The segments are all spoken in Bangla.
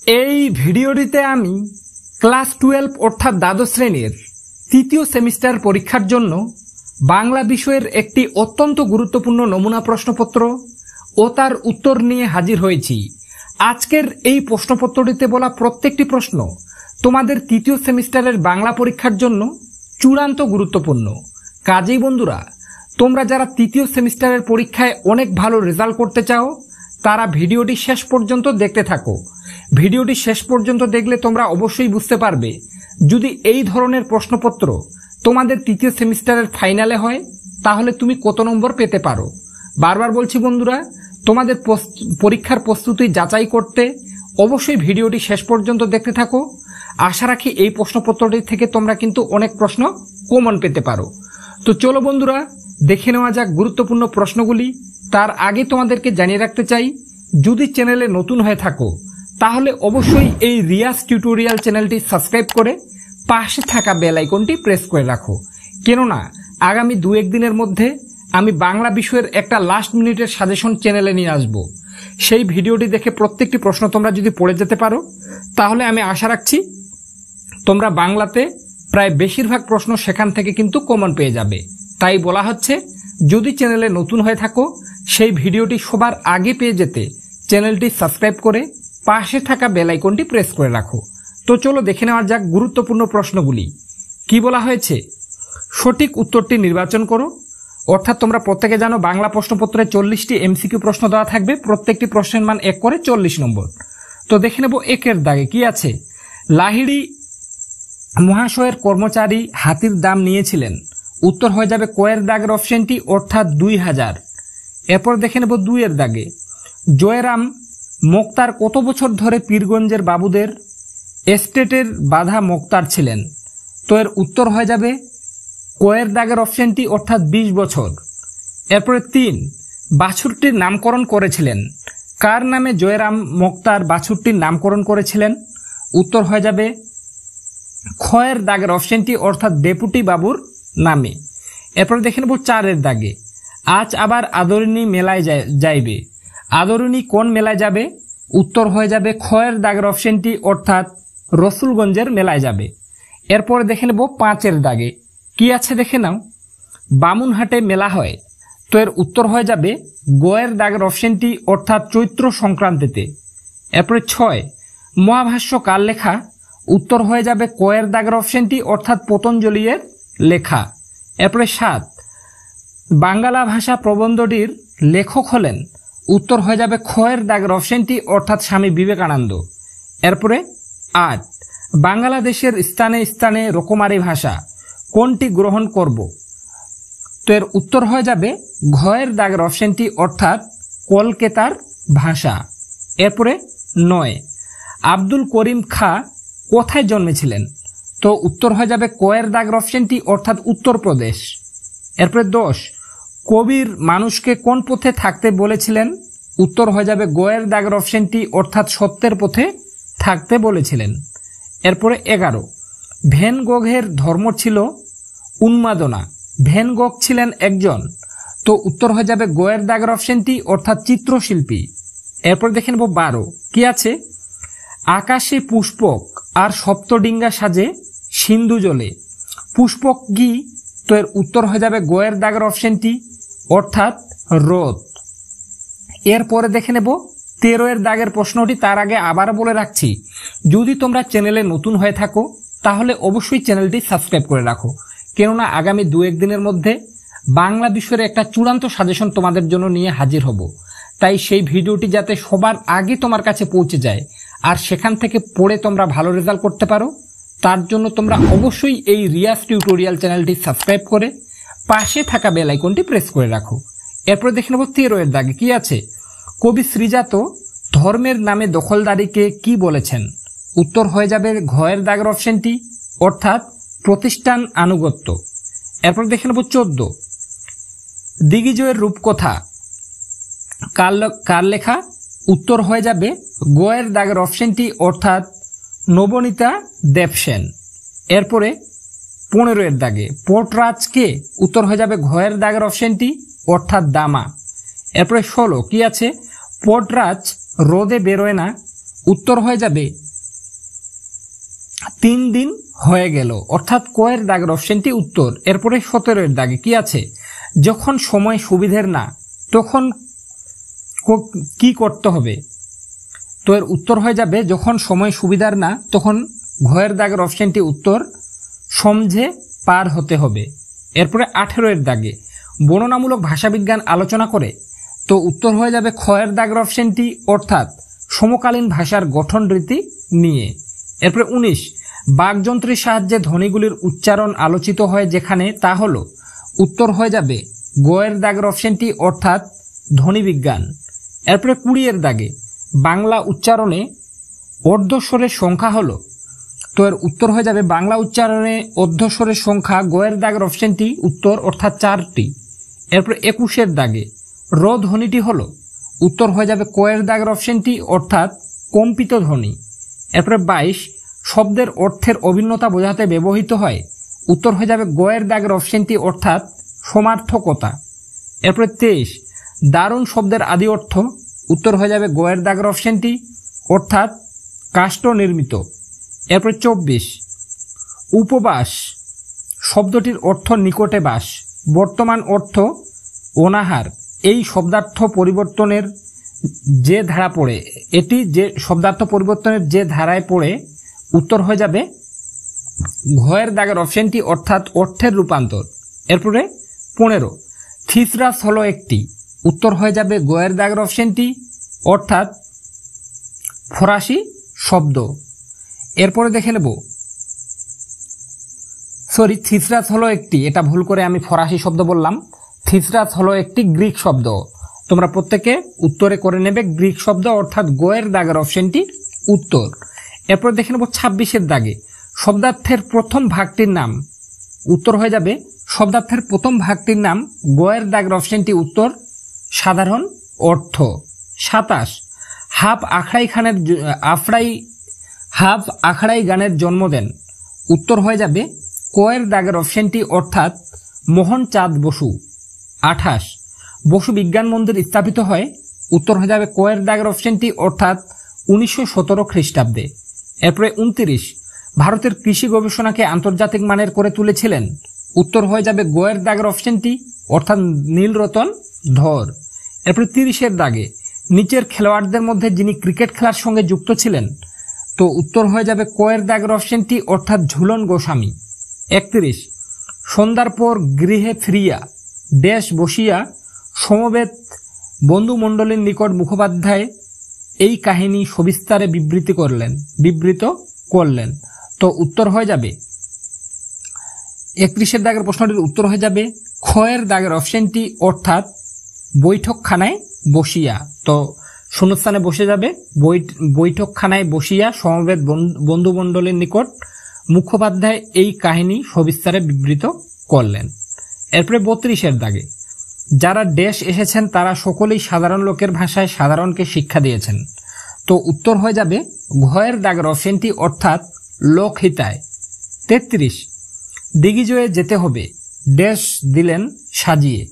এই ভিডিওটিতে আমি ক্লাস 12 অর্থাৎ দ্বাদশ শ্রেণীর তৃতীয় সেমিস্টার পরীক্ষার জন্য বাংলা বিষয়ের একটি অত্যন্ত গুরুত্বপূর্ণ নমুনা প্রশ্নপত্র ও তার উত্তর নিয়ে হাজির হয়েছি। আজকের এই প্রশ্নপত্রটিতে বলা প্রত্যেকটি প্রশ্ন তোমাদের তৃতীয় সেমিস্টারের বাংলা পরীক্ষার জন্য চূড়ান্ত গুরুত্বপূর্ণ। কাজেই বন্ধুরা, তোমরা যারা তৃতীয় সেমিস্টারের পরীক্ষায় অনেক ভালো রেজাল্ট করতে চাও তারা ভিডিওটি শেষ পর্যন্ত দেখতে থাকো। ভিডিওটি শেষ পর্যন্ত দেখলে তোমরা অবশ্যই বুঝতে পারবে যদি এই ধরনের প্রশ্নপত্র তোমাদের তৃতীয় সেমিস্টারের ফাইনালে হয় তাহলে তুমি কত নম্বর পেতে পারো। বারবার বলছি বন্ধুরা, তোমাদের পরীক্ষার প্রস্তুতি যাচাই করতে অবশ্যই ভিডিওটি শেষ পর্যন্ত দেখতে থাকো। আশা রাখি এই প্রশ্নপত্রটি থেকে তোমরা কিন্তু অনেক প্রশ্ন কমন পেতে পারো। তো চলো বন্ধুরা, দেখে নেওয়া যাক গুরুত্বপূর্ণ প্রশ্নগুলি। তার আগে তোমাদেরকে জানিয়ে রাখতে চাই, যদি চ্যানেলে নতুন হয়ে থাকো তাহলে অবশ্যই এই রিয়াজ টিউটোরিয়াল চ্যানেলটি সাবস্ক্রাইব করে পাশে থাকা বেল আইকনটি প্রেস করে রাখো, কেননা আগামী 2-1 দিনের মধ্যে আমি বাংলা বিষয়ের একটা লাস্ট মিনিটের সাজেশন চ্যানেলে নিয়ে আসব। সেই ভিডিওটি দেখে প্রত্যেকটি প্রশ্ন তোমরা যদি পড়ে যেতে পারো তাহলে আমি আশা রাখছি তোমরা বাংলাতে প্রায় বেশিরভাগ প্রশ্ন সেখান থেকে কিন্তু কমন পেয়ে যাবে। তাই বলা হচ্ছে, যদি চ্যানেলে নতুন হয়ে থাকো সেই ভিডিওটি সবার আগে পেয়ে যেতে চ্যানেলটি সাবস্ক্রাইব করে পাশে থাকা বেল আইকনটি প্রেস করে রাখো। তো চলো দেখে নেওয়া যাক গুরুত্বপূর্ণ প্রশ্নগুলি। কি বলা হয়েছে? সঠিক উত্তরটি নির্বাচন করো। অর্থাৎ তোমরা প্রত্যেকে জানো বাংলা প্রশ্নপত্রে 40টি এমসিকিউ প্রশ্ন দেওয়া থাকবে, প্রত্যেকটি প্রশ্নের মান 1 করে 40 নম্বর। তো দেখে নেব 1-এর দাগে কি আছে। লাহিড়ী মহাশয়ের কর্মচারী হাতির দাম নিয়েছিলেন। উত্তর হয়ে যাবে কয়ের দাগের অপশনটি অর্থাৎ 2000। এরপর দেখে নেব 2-এর দাগে, জয়রাম মোক্তার কত বছর ধরে পীরগঞ্জের বাবুদের এস্টেটের বাধা মোক্তার ছিলেন। তো এর উত্তর হয়ে যাবে কয়ের দাগের অপশনটি অর্থাৎ 20 বছর। এরপরে 3, বাছুরটির নামকরণ করেছিলেন। কার নামে জয়রাম মোক্তার বাছুরটির নামকরণ করেছিলেন? উত্তর হয়ে যাবে খয়ের দাগের অপশনটি অর্থাৎ ডেপুটি বাবুর নামে। এরপরে দেখে নেব 4-এর দাগে, আজ আবার আদরিণী মেলায় যাইবে। আদরিণী কোন মেলায় যাবে? উত্তর হয়ে যাবে খয়ের দাগের অপশনটি অর্থাৎ রসুলগঞ্জের মেলায় যাবে। এরপরে দেখে নেব 5-এর দাগে কি আছে দেখে নাও, বামুনহাটে মেলা হয়। তো এর উত্তর হয়ে যাবে গয়ের দাগের অপশনটি অর্থাৎ চৈত্র সংক্রান্তিতে। এরপরে 6, মহাভাষ্য কার লেখা? উত্তর হয়ে যাবে কয়ের দাগের অপশনটি অর্থাৎ পতঞ্জলির লেখা। এরপরে 7, বাংলা ভাষা প্রবন্ধটির লেখক হলেন। উত্তর হয়ে যাবে খয়ের দাগের অপশনটি অর্থাৎ স্বামী বিবেকানন্দ। এরপরে 8, বাংলাদেশের স্থানে স্থানে রকমারি ভাষা কোনটি গ্রহণ করব? তো এর উত্তর হয়ে যাবে ঘয়ের দাগের অপশনটি অর্থাৎ কলকাতার ভাষা। এরপরে 9, আব্দুল করিম খাঁ কোথায় জন্মেছিলেন? তো উত্তর হয়ে যাবে কয়ের দাগের অপশনটি অর্থাৎ উত্তরপ্রদেশ। এরপরে 10, কবির মানুষকে কোন পথে থাকতে বলেছিলেন? উত্তর হয়ে যাবে গয়ের দাগের অপশনটি অর্থাৎ সত্যের পথে থাকতে বলেছিলেন। এরপরে 11, ভ্যান গোঘের ধর্ম ছিল উন্মাদনা। ভ্যান গোঘ ছিলেন একজন। তো উত্তর হয়ে যাবে গয়ের দাগের অপশনটি অর্থাৎ চিত্রশিল্পী। এরপর দেখে নেব 12 কি আছে, আকাশে পুষ্পক আর সপ্তডিঙ্গা সাজে সিন্ধু জলে। পুষ্পক কি? তো এর উত্তর হয়ে যাবে গয়ের দাগের অপশনটি অর্থাৎ রোদ। এরপরে দেখে নেব 13-এর দাগের প্রশ্নটি। তার আগে আবার বলে রাখছি, যদি তোমরা চ্যানেলে নতুন হয়ে থাকো তাহলে অবশ্যই চ্যানেলটি সাবস্ক্রাইব করে রাখো, কেননা আগামী 2-1 দিনের মধ্যে বাংলা বিষয়ের একটা চূড়ান্ত সাজেশন তোমাদের জন্য নিয়ে হাজির হব। তাই সেই ভিডিওটি যাতে সবার আগে তোমার কাছে পৌঁছে যায় আর সেখান থেকে পড়ে তোমরা ভালো রেজাল্ট করতে পারো, তার জন্য তোমরা অবশ্যই এই রিয়াজ টিউটোরিয়াল চ্যানেলটি সাবস্ক্রাইব করে পাশে থাকা বেল আইকনটি প্রেস করে রাখো। এরপর দেখে নেব 13-এর দাগে কি আছে, কবি শ্রীজাত ধর্মের নামে দখলদারিকে কি বলেছেন? উত্তর হয়ে যাবে ঘয়ের দাগের অপশনটি অর্থাৎ প্রতিষ্ঠান আনুগত্য। এরপর দেখে নেব 14, দিগ্বিজয়ের রূপকথা কার লেখা? উত্তর হয়ে যাবে গয়ের দাগের অপশনটি অর্থাৎ নবনীতা দেবসেন। এরপরে 15-এর দাগে পটরাজকে? উত্তর হয়ে যাবে ঘয়ের দাগের অপশনটি অর্থাৎ দামা। এরপরে 16 কি আছে, পটরাজ রোদে বেরোয় না। উত্তর হয়ে যাবে 3 দিন হয়ে গেল, অর্থাৎ ক এর দাগের অপশনটি উত্তর। এরপরে 17 এর দাগে কি আছে, যখন সময় সুবিধের না তখন কি করতে হবে? তো এর উত্তর হয়ে যাবে যখন সময় সুবিধার না তখন ঘ এর দাগের অপশনটি উত্তর, সমঝে পার হতে হবে। এরপরে 18 এর দাগে বর্ণনামূলক ভাষাবিজ্ঞান আলোচনা করে, তো উত্তর হয়ে যাবে খ এর দাগের অপশনটি, অর্থাৎ সমকালীন ভাষার গঠন রীতি নিয়ে। এরপরে 19 বাকযন্ত্রের সাহায্যে ধ্বনিগুলির উচ্চারণ আলোচিত হয় যেখানে, তা হলো উত্তর হয়ে যাবে গ এর দাগের অপশনটি, অর্থাৎ ধ্বনিবিজ্ঞান। এরপরে 20 এর দাগে বাংলা উচ্চারণে অর্ধস্বরের সংখ্যা হলো, তো এর উত্তর হয়ে যাবে বাংলা উচ্চারণে অর্ধস্বরের সংখ্যা গ এর দাগের অপশনটি উত্তর, অর্থাৎ 4টি। এরপরে 21 এর দাগে র ধ্বনিটি হলো, উত্তর হয়ে যাবে ক এর দাগের অপশনটি, অর্থাৎ কম্পিত ধ্বনি। এরপরে 22 শব্দের অর্থের অভিন্নতা বোঝাতে ব্যবহৃত হয়, উত্তর হয়ে যাবে গ এর দাগের অপশনটি, অর্থাৎ সমার্থকতা। এরপরে 23 দারুণ শব্দের আদি অর্থ, উত্তর হয়ে যাবে গ এর দাগের অপশনটি, অর্থাৎ কাষ্ঠ নির্মিত। এরপরে 24 উপবাস শব্দটির অর্থ নিকটে বাস, বর্তমান অর্থ অনাহার। এই শব্দার্থ পরিবর্তনের যে ধারা পড়ে, এটি যে শব্দার্থ পরিবর্তনের যে ধারায় পড়ে, উত্তর হয়ে যাবে ঘ এর দাগের অপশনটি, অর্থাৎ অর্থের রূপান্তর। এরপরে 15 থিসরাস হলো একটি, উত্তর হয়ে যাবে গ এর দাগের অপশনটি, অর্থাৎ ফরাসি শব্দ। এরপরে দেখে নেব, থিসরাস হলো একটি, এটা ভুল করে আমি ফরাসি শব্দ বললাম। থিসরাস হলো একটি গ্রিক শব্দ, তোমরা প্রত্যেকে উত্তরে করে নেবে গ্রিক শব্দ, অর্থাৎ গ এর দাগের অপশনটি উত্তর। এরপর দেখে নেব 26 এর দাগে শব্দার্থের প্রথম ভাগটির নাম, উত্তর হয়ে যাবে শব্দার্থের প্রথম ভাগটির নাম গ এর দাগের অপশনটি উত্তর, সাধারণ অর্থ। 27 হাফ আখড়াই গানের জন্ম দেন, উত্তর হয়ে যাবে ক এর দাগের অপশনটি, অর্থাৎ মোহন চাঁদ বসু। 28 বসু বিজ্ঞান মন্দির স্থাপিত হয়, উত্তর হয়ে যাবে ক এর দাগের অপশনটি, অর্থাৎ 1917 খ্রিস্টাব্দে। এরপরে 29 ভারতের কৃষি গবেষণাকে আন্তর্জাতিক মানের করে তুলেছিলেন, উত্তর হয়ে যাবে গ এর দাগের অপশনটি, অর্থাৎ নীলরতন ধর। এরপরে 30 এর দাগে নিচের খেলোয়াড়দের মধ্যে যিনি ক্রিকেট খেলার সঙ্গে যুক্ত ছিলেন, তো উত্তর হয়ে যাবে ক এর দাগের অপশনটি, অর্থাৎ ঝুলন গোস্বামী। 31 সন্ধ্যার পর গৃহে ফিরিয়া দেশ বসিয়া সমবেত বন্ধুমণ্ডলীর নিকট মুখোপাধ্যায় এই কাহিনী সবিস্তারে বিবৃত করলেন, তো উত্তর হয়ে যাবে 31 এর দাগের প্রশ্নটির উত্তর হয়ে যাবে খ এর দাগের অপশনটি, অর্থাৎ বৈঠকখানায় বসিয়া। তো শূন্যস্থানে বসে যাবে বৈঠকখানায় বসিয়া সমবেত বন্ধুমণ্ডলীর নিকট মুখোপাধ্যায় এই কাহিনী সবিস্তারে বিবৃত করলেন। এরপরে 32 এর দাগে যারা দেশ এসেছেন তারা সকলেই সাধারণ লোকের ভাষায় সাধারণকে শিক্ষা দিয়েছেন, তো উত্তর হয়ে যাবে ঘ এর দাগের অপশনটি, অর্থাৎ লোকহিতায়। 33 দিগ্বিজয়ে যেতে হবে দেশ দিলেন সাজিয়ে,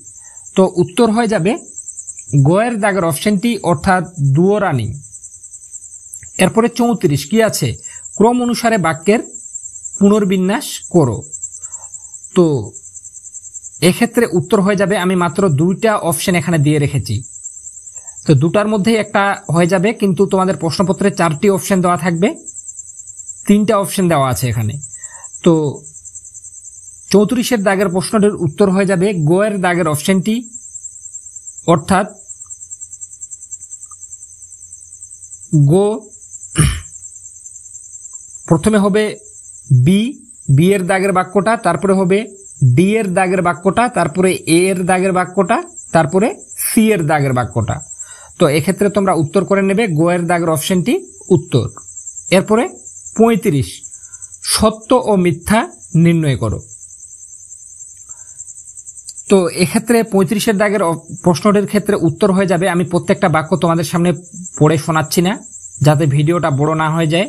তো উত্তর হয়ে যাবে গ এর দাগের অপশনটি, অর্থাৎ দুয়োরানি। এরপরে 34 কি আছে, ক্রম অনুসারে বাক্যের পুনর্বিন্যাস করো, তো এক্ষেত্রে উত্তর হয়ে যাবে, আমি মাত্র 2টা অপশন এখানে দিয়ে রেখেছি, তো 2টার মধ্যেই একটা হয়ে যাবে, কিন্তু তোমাদের প্রশ্নপত্রে 4টি অপশন দেওয়া থাকবে, 3টা অপশন দেওয়া আছে এখানে। তো 34 এর দাগের প্রশ্নটির উত্তর হয়ে যাবে গ এর দাগের অপশনটি, অর্থাৎ গো। প্রথমে হবে বি এর দাগের বাক্যটা, তারপরে হবে ডি এর দাগের বাক্যটা, তারপরে এ এর দাগের বাক্যটা, তারপরে সি এর দাগের বাক্যটা। তো এক্ষেত্রে তোমরা উত্তর করে নেবে গো এর দাগের অপশনটি উত্তর। এরপরে 35 সত্য ও মিথ্যা নির্ণয় করো, তো এক্ষেত্রে 35 এর দাগের প্রশ্নটির ক্ষেত্রে উত্তর হয়ে যাবে, আমি প্রত্যেকটা বাক্য তোমাদের সামনে পড়ে শোনাচ্ছি না যাতে ভিডিওটা বড় না হয়ে যায়,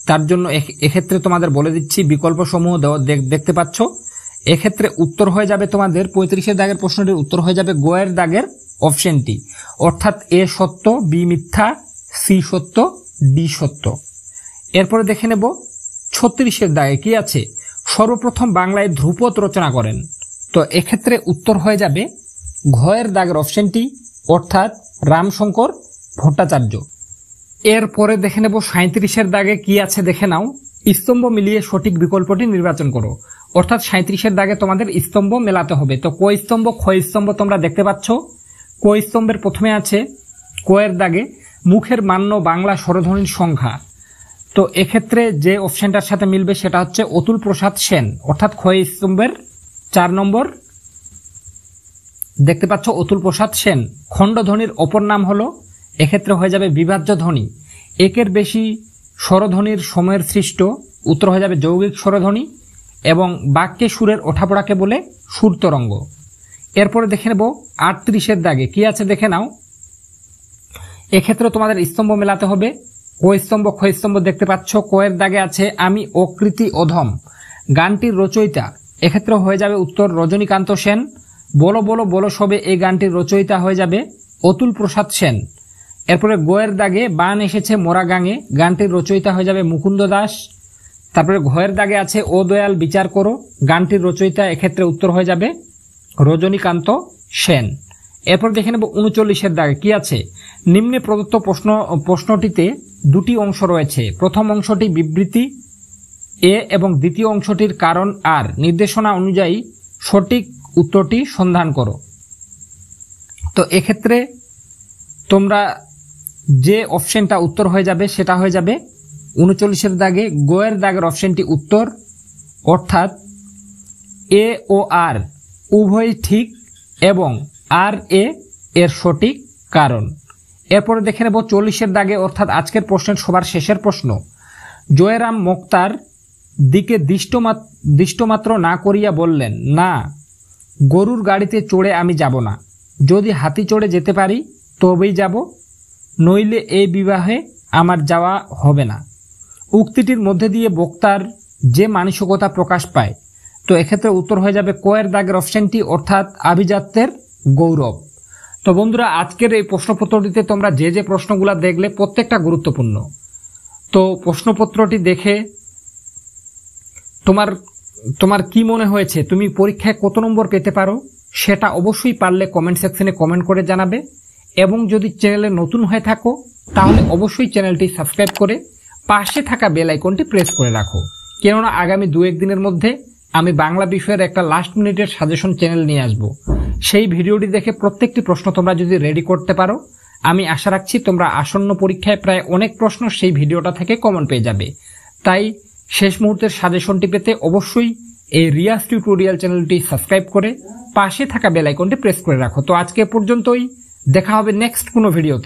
তার জন্য এক্ষেত্রে তোমাদের বলে দিচ্ছি বিকল্প সমূহ দেখতে পাচ্ছ। এক্ষেত্রে উত্তর হয়ে যাবে তোমাদের 35 এর দাগের প্রশ্নটির উত্তর হয়ে যাবে গ এর দাগের অপশনটি, অর্থাৎ এ সত্য, বি মিথ্যা, সি সত্য, ডি সত্য। এরপরে দেখে নেব 36-এর দাগে কি আছে, সর্বপ্রথম বাংলায় ধ্রুপদ রচনা করেন। তো এক্ষেত্রে উত্তর হয়ে যাবে ঘয়ের দাগের অপশনটি, অর্থাৎ রামশঙ্কর ভট্টাচার্য। এরপরে দেখে নেব 37-এর দাগে কি আছে দেখে নাও, স্তম্ভ মিলিয়ে সঠিক বিকল্পটি নির্বাচন করো। অর্থাৎ 37-এর দাগে তোমাদের স্তম্ভ মেলাতে হবে। তো ক স্তম্ভ খ স্তম্ভ তোমরা দেখতে পাচ্ছ। ক স্তম্ভের প্রথমে আছে কয়ের দাগে মুখের মান্য বাংলা স্বরধ্বনির সংখ্যা। তো এক্ষেত্রে যে অপশনটার সাথে মিলবে সেটা হচ্ছে অতুল প্রসাদ সেন, অর্থাৎ খ স্তম্ভের 4 নম্বর দেখতে পাচ্ছ অতুল প্রসাদ সেন। খণ্ডধ্বনির অপর নাম হলো, এক্ষেত্রে হয়ে যাবে বিভাজ্য ধ্বনি। একের বেশি স্বরধ্বনির সময়ের সৃষ্ট, উত্তর হয়ে যাবে যৌগিক স্বরধ্বনি। এবং বাক্যে সুরের ওঠাপড়াকে বলে সুর তরঙ্গ। এরপরে দেখে নেব 38-এর দাগে কি আছে দেখে নাও। এক্ষেত্রে তোমাদের স্তম্ভ মেলাতে হবে। ক স্তম্ভ খ স্তম্ভ দেখতে পাচ্ছ। ক এর দাগে আছে আমি অকৃতি অধম, গানটির রচয়িতা, এক্ষেত্রে হয়ে যাবে উত্তর রজনীকান্ত সেন। বলো বলো বলো সবে, এই গানটির রচয়িতা হয়ে যাবে অতুল প্রসাদ সেন। এরপরে গোয়ের দাগে বান এসেছে মোরা গাঙে, গানটির রচয়িতা হয়ে যাবে মুকুন্দ দাস। তারপরে ঘয়ের দাগে আছে ও দয়াল বিচার করো, গানটির রচয়িতা, এক্ষেত্রে উত্তর হয়ে যাবে রজনীকান্ত সেন। এরপর দেখে নেব 39-এর দাগে কি আছে, নিম্নে প্রদত্ত প্রশ্নটিতে দুটি অংশ রয়েছে। প্রথম অংশটি বিবৃতি এ এবং দ্বিতীয় অংশটির কারণ আর নির্দেশনা অনুযায়ী সঠিক উত্তরটি সন্ধান করো। তো এক্ষেত্রে তোমরা যে অপশনটা উত্তর হয়ে যাবে সেটা হয়ে যাবে 39-এর দাগে গোয়ের দাগের অপশনটি উত্তর, অর্থাৎ এ ও আর উভয় ঠিক এবং আর এ এর সঠিক কারণ। এরপরে দেখে নেব 40-এর দাগে, অর্থাৎ আজকের প্রশ্নের সবার শেষের প্রশ্ন। জয়রাম মোক্তার দিকে দৃষ্টমাত্র না করিয়া বললেন, না, গরুর গাড়িতে চড়ে আমি যাব না, যদি হাতি চড়ে যেতে পারি তবেই যাব, নইলে এই বিবাহে আমার যাওয়া হবে না। উক্তিটির মধ্যে দিয়ে বক্তার যে মানসিকতা প্রকাশ পায়। তো এক্ষেত্রে উত্তর হয়ে যাবে কয়ের দাগের অপশনটি, অর্থাৎ আভিজাত্যের গৌরব। তো বন্ধুরা, আজকের এই প্রশ্নপত্রটিতে তোমরা যে যে প্রশ্নগুলো দেখলে প্রত্যেকটা গুরুত্বপূর্ণ। তো প্রশ্নপত্রটি দেখে তোমার কি মনে হয়েছে, তুমি পরীক্ষায় কত নম্বর পেতে পারো সেটা অবশ্যই পারলে কমেন্ট সেকশনে কমেন্ট করে জানাবে। এবং যদি চ্যানেলে নতুন হয়ে থাকো তাহলে অবশ্যই চ্যানেলটি সাবস্ক্রাইব করে পাশে থাকা বেল আইকনটি প্রেস করে রাখো, কেননা আগামী 2-1 দিনের মধ্যে আমি বাংলা বিষয়ের একটা লাস্ট মিনিটের সাজেশন চ্যানেল নিয়ে আসব। সেই ভিডিওটি দেখে প্রত্যেকটি প্রশ্ন তোমরা যদি রেডি করতে পারো, আমি আশা রাখছি তোমরা আসন্ন পরীক্ষায় প্রায় অনেক প্রশ্ন সেই ভিডিওটা থেকে কমন পেয়ে যাবে। তাই শেষ মুহূর্তের সাজেশনটি পেতে অবশ্যই এই রিয়াজ টিউটোরিয়াল চ্যানেলটি সাবস্ক্রাইব করে পাশে থাকা বেল আইকনটি প্রেস করে রাখো। তো আজকে পর্যন্তই, দেখা হবে নেক্সট কোনো ভিডিওতে।